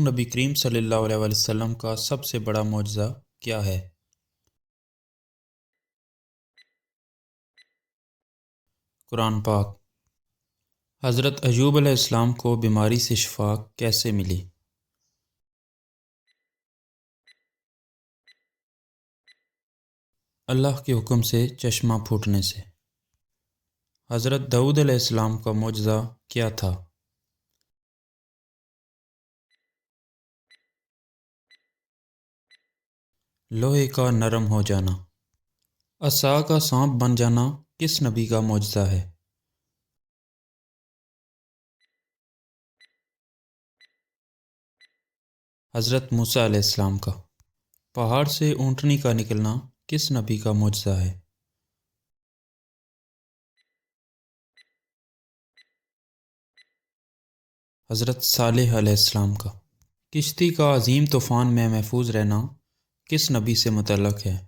نبی کریم صلی اللہ علیہ وسلم کا سب سے بڑا معجزہ کیا ہے؟ قرآن پاک۔ حضرت ایوب علیہ السلام کو بیماری سے شفا کیسے ملی؟ اللہ کے حکم سے چشمہ پھوٹنے سے۔ حضرت داؤد علیہ السلام کا معجزہ کیا تھا؟ لوہے کا نرم ہو جانا۔ عصا کا سانپ بن جانا کس نبی کا معجزہ ہے؟ حضرت موسیٰ علیہ السلام کا۔ پہاڑ سے اونٹنی کا نکلنا کس نبی کا معجزہ ہے؟ حضرت صالح علیہ السلام کا۔ کشتی کا عظیم طوفان میں محفوظ رہنا کس نبی سے متعلق ہے؟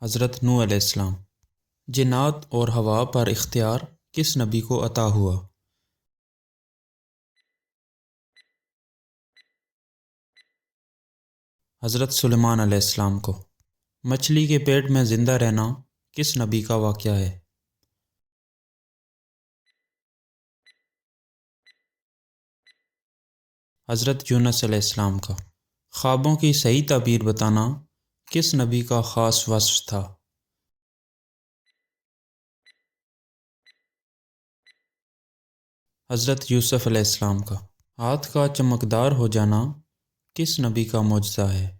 حضرت نوح علیہ السلام۔ جنات اور ہوا پر اختیار کس نبی کو عطا ہوا؟ حضرت سلیمان علیہ السلام کو۔ مچھلی کے پیٹ میں زندہ رہنا کس نبی کا واقعہ ہے؟ حضرت یونس علیہ السلام کا۔ خوابوں کی صحیح تعبیر بتانا کس نبی کا خاص وصف تھا؟ حضرت یوسف علیہ السلام کا۔ ہاتھ کا چمکدار ہو جانا کس نبی کا معجزہ ہے؟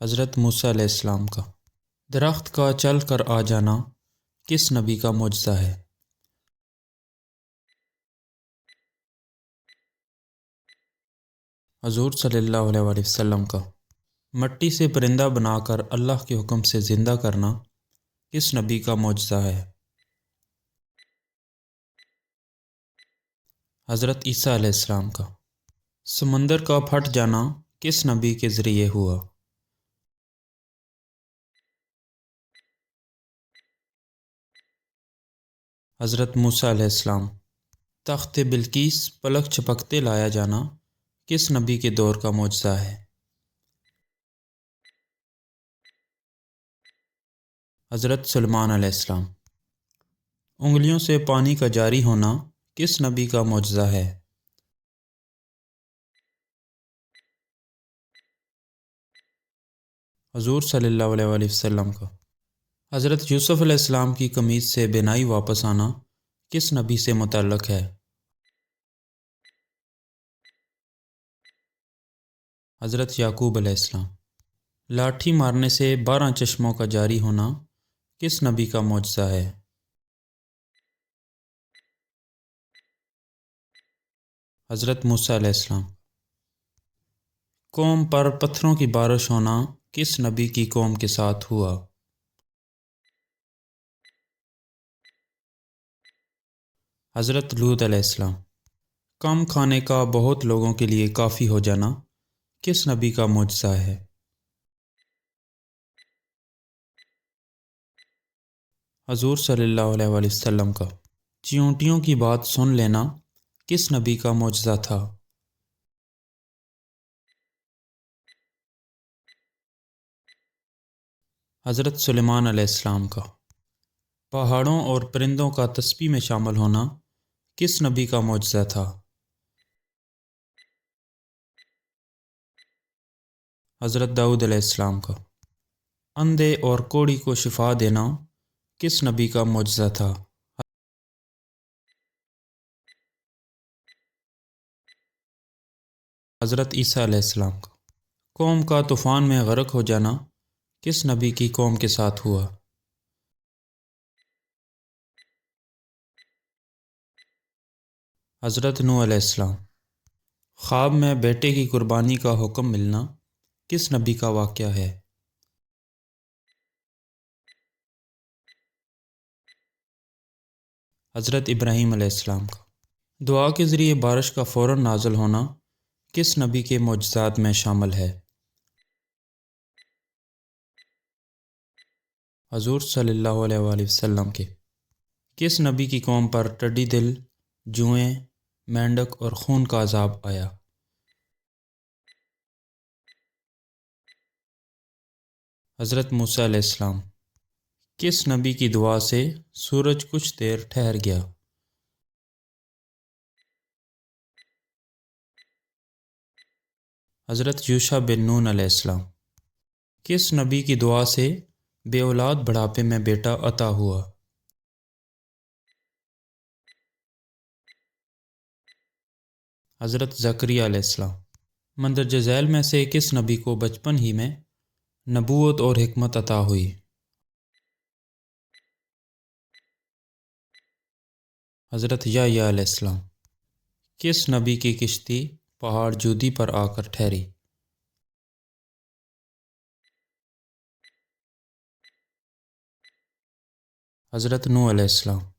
حضرت موسیٰ علیہ السلام کا۔ درخت کا چل کر آ جانا کس نبی کا معجزہ ہے؟ حضور صلی اللہ علیہ وآلہ وسلم کا۔ مٹی سے پرندہ بنا کر اللہ کے حکم سے زندہ کرنا کس نبی کا معجزہ ہے؟ حضرت عیسیٰ علیہ السلام کا۔ سمندر کا پھٹ جانا کس نبی کے ذریعے ہوا؟ حضرت موسیٰ علیہ السلام۔ تخت بلقیس پلک چھپکتے لایا جانا کس نبی کے دور کا معجزہ ہے؟ حضرت سلیمان علیہ السلام۔ انگلیوں سے پانی کا جاری ہونا کس نبی کا معجزہ ہے؟ حضور صلی اللہ علیہ وآلہ وسلم کا۔ حضرت یوسف علیہ السلام کی قمیض سے بینائی واپس آنا کس نبی سے متعلق ہے؟ حضرت یعقوب علیہ السلام۔ لاٹھی مارنے سے 12 چشموں کا جاری ہونا کس نبی کا معجزہ ہے؟ حضرت موسیٰ علیہ السلام۔ قوم پر پتھروں کی بارش ہونا کس نبی کی قوم کے ساتھ ہوا؟ حضرت لوط علیہ السلام۔ کم کھانے کا بہت لوگوں کے لیے کافی ہو جانا کس نبی کا معجزہ ہے؟ حضور صلی اللہ علیہ وآلہ وسلم کا۔ چیونٹیوں کی بات سن لینا کس نبی کا معجزہ تھا؟ حضرت سلیمان علیہ السلام کا۔ پہاڑوں اور پرندوں کا تسبیح میں شامل ہونا کس نبی کا معجزہ تھا؟ حضرت داؤد علیہ السلام کا۔ اندھے اور کوڑی کو شفا دینا کس نبی کا معجزہ تھا؟ حضرت عیسیٰ علیہ السلام کا۔ قوم کا طوفان میں غرق ہو جانا کس نبی کی قوم کے ساتھ ہوا؟ حضرت نوح علیہ السلام۔ خواب میں بیٹے کی قربانی کا حکم ملنا کس نبی کا واقعہ ہے؟ حضرت ابراہیم علیہ السلام کا۔ دعا کے ذریعے بارش کا فوراً نازل ہونا کس نبی کے معجزات میں شامل ہے؟ حضور صلی اللہ علیہ وآلہ وسلم کے کس نبی کی قوم پر ٹڈی دل، جوئیں، مینڈک اور خون کا عذاب آیا؟ حضرت موسیٰ علیہ السلام۔ کس نبی کی دعا سے سورج کچھ دیر ٹھہر گیا؟ حضرت یوشع بن نون علیہ السلام۔ کس نبی کی دعا سے بے اولاد بڑھاپے میں بیٹا عطا ہوا؟ حضرت زکریا علیہ السلام۔ مندرجہ ذیل میں سے کس نبی کو بچپن ہی میں نبوت اور حکمت عطا ہوئی؟ حضرت یحییٰ علیہ السلام۔ کس نبی کی کشتی پہاڑ جودی پر آ کر ٹھہری؟ حضرت نوح علیہ السلام۔